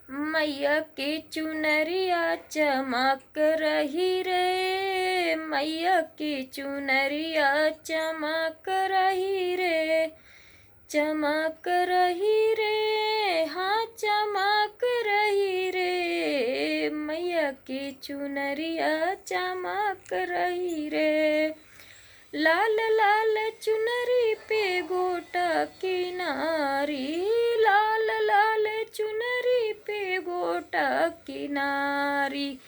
मैया की चुनरिया चमक रही रे, मैया की चुनरिया चमक रही रे, चमक रही रे, हाँ चमक रही रे, मैया की चुनरिया चमक रही रे। लाल लाल चुनरी पे गोटा किनारी, लाल लाल चुनरी पे गोटा किनारी,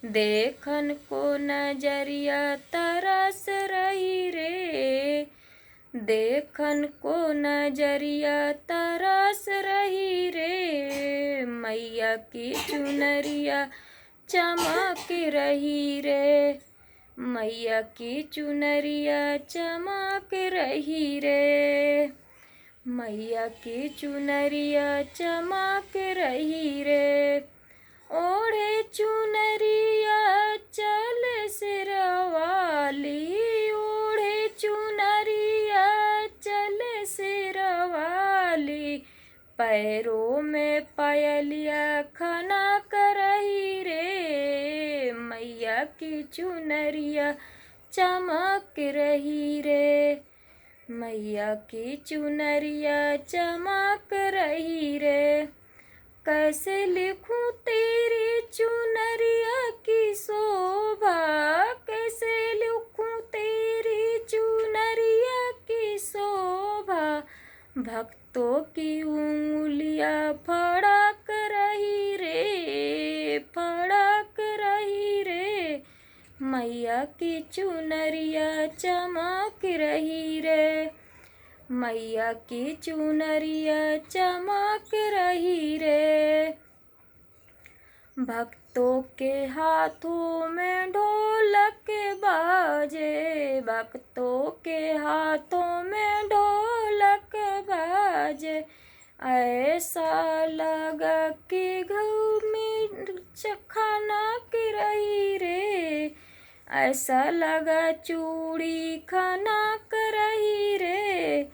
देखन को नजरिया तरस रही रे, देखन को नजरिया तरस रही रे, मैया की चुनरिया चमक रही रे, मैया की चुनरिया चमक रही रे, मैया की चुनरिया चमक रही रे। ओढ़े चुनरिया चल सिरवाली, ओढ़े चुनरिया चल सिरवाली, पैरों में पायलिया खनक रही रे, मैया की चुनरिया चमक रही रे, मैया की चुनरिया चमक रही रे। कैसे लिखूं तेरी चुनरिया की शोभा, कैसे लिखूं तेरी चुनरिया की शोभा, भक्तों की उंगलियां फड़क रही रे, फड़क रही रे, मैया की चुनरिया चमक रही रे, मैया की चुनरिया चमक रही रे। भक्तों के हाथों में ढोलक बाजे, भक्तों के हाथों में ढोलक बाजे, ऐसा लगा कि घऊ में खनक रही रे, ऐसा लगा चूड़ी खनक रही रे,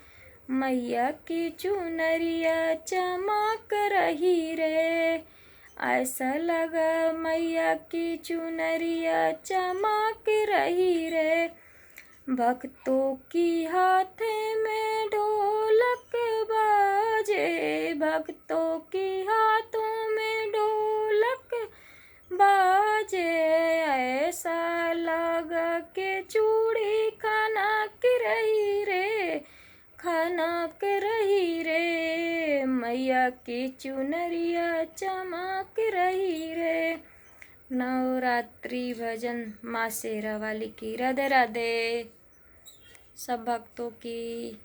मैया की चुनरिया चमक रही रे, ऐसा लगा मैया की चुनरिया चमक रही रे। भक्तों की हाथे में ढोलक बाजे, भक्तों की हाथों में ढोलक बाजे, ऐसा लगा के चूड़ी खनक रही रे, खनक रही रे, मैया की चुनरिया चमक रही रे। नवरात्रि भजन माँ शेरावाली की। राधे राधे सब भक्तों की।